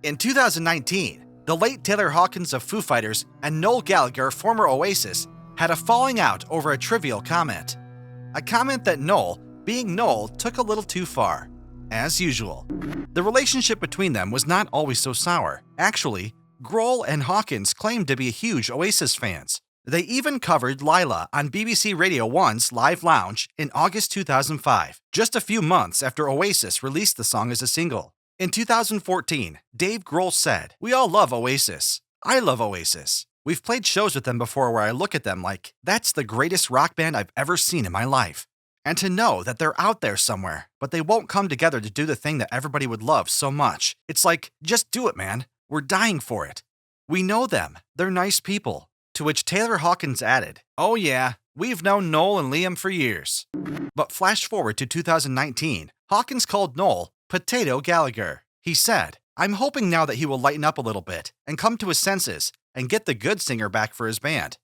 In 2019, the late Taylor Hawkins of Foo Fighters and Noel Gallagher, former Oasis, had a falling out over a trivial comment. A comment that Noel, being Noel, took a little too far. As usual. The relationship between them was not always so sour. Actually, Grohl and Hawkins claimed to be huge Oasis fans. They even covered Lila on BBC Radio 1's Live Lounge in August 2005, just a few months after Oasis released the song as a single. In 2014, Dave Grohl said, "We all love Oasis. I love Oasis. We've played shows with them before where I look at them like, that's the greatest rock band I've ever seen in my life. And to know that they're out there somewhere, but they won't come together to do the thing that everybody would love so much. It's like, just do it, man. We're dying for it. We know them. They're nice people." To which Taylor Hawkins added, "Oh yeah, we've known Noel and Liam for years." But flash forward to 2019, Hawkins called Noel Potato Gallagher. He said, "I'm hoping now that he will lighten up a little bit and come to his senses and get the good singer back for his band."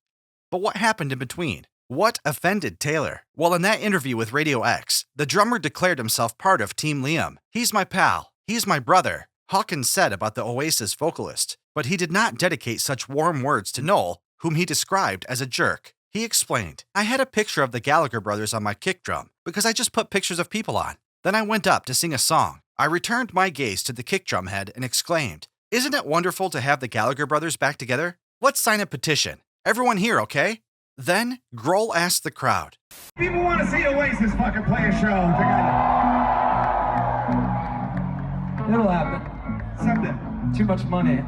But what happened in between? What offended Taylor? Well, in that interview with Radio X, the drummer declared himself part of Team Liam. "He's my pal. He's my brother," Hawkins said about the Oasis vocalist. But he did not dedicate such warm words to Noel, whom he described as a jerk. He explained, "I had a picture of the Gallagher brothers on my kick drum because I just put pictures of people on. Then I went up to sing a song. I returned my gaze to the kick drum head and exclaimed, 'Isn't it wonderful to have the Gallagher brothers back together? Let's sign a petition. Everyone here, okay?' Then Grohl asked the crowd, People want to see Oasis fucking play a show together. It'll happen. Someday. Too much money.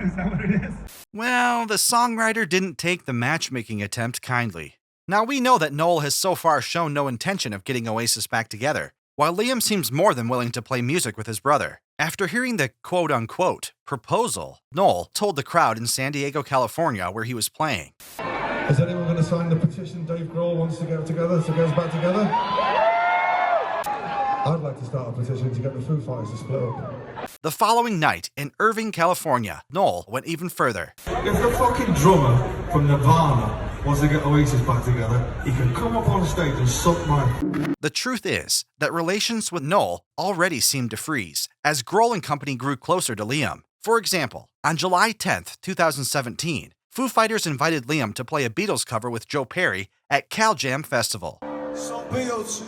Is that what it is? Well, the songwriter didn't take the matchmaking attempt kindly. Now we know that Noel has so far shown no intention of getting Oasis back together, while Liam seems more than willing to play music with his brother. After hearing the quote-unquote proposal, Noel told the crowd in San Diego, California, where he was playing, "Is anyone going to sign the petition Dave Grohl wants to get together, to get us back together? I'd like to start a petition to get the Foo Fighters to split up." The following night in Irvine, California, Noel went even further. If the fucking drummer from Nirvana wants to get Oasis back together, he can come up on stage and suck my... The truth is that relations with Noel already seemed to freeze as Grohl and company grew closer to Liam. For example, on July 10th, 2017, Foo Fighters invited Liam to play a Beatles cover with Joe Perry at Cal Jam Festival. So Beatles...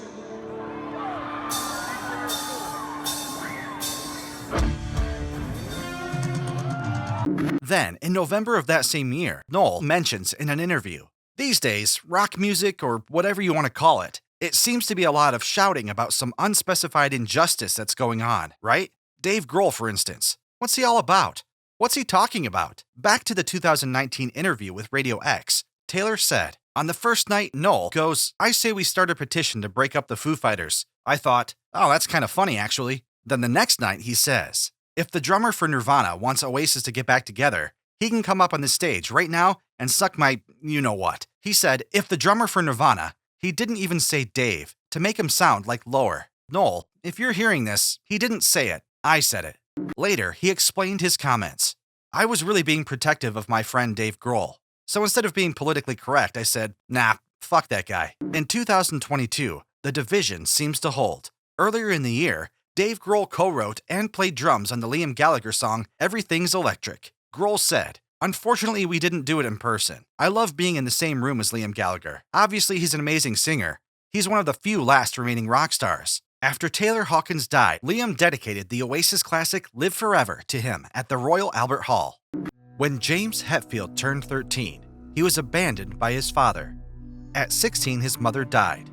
Then, in November of that same year, Noel mentions in an interview, "These days, rock music, or whatever you want to call it, it seems to be a lot of shouting about some unspecified injustice that's going on, right? Dave Grohl, for instance. What's he all about? What's he talking about?" Back to the 2019 interview with Radio X, Taylor said, "On the first night, Noel goes, 'I say we start a petition to break up the Foo Fighters.' I thought, oh, that's kind of funny, actually." Then the next night, he says, "If the drummer for Nirvana wants Oasis to get back together, he can come up on the stage right now and suck my you-know-what." He said, if the drummer for Nirvana, he didn't even say Dave, to make him sound like lower. Noel, if you're hearing this, he didn't say it. I said it. Later, he explained his comments. "I was really being protective of my friend Dave Grohl. So instead of being politically correct, I said, nah, fuck that guy." In 2022, the division seems to hold. Earlier in the year, Dave Grohl co-wrote and played drums on the Liam Gallagher song Everything's Electric. Grohl said, "Unfortunately, we didn't do it in person. I love being in the same room as Liam Gallagher. Obviously, he's an amazing singer. He's one of the few last remaining rock stars." After Taylor Hawkins died, Liam dedicated the Oasis classic Live Forever to him at the Royal Albert Hall. When James Hetfield turned 13, he was abandoned by his father. At 16, his mother died.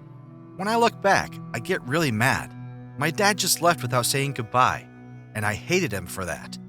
When I look back, I get really mad. My dad just left without saying goodbye, and I hated him for that.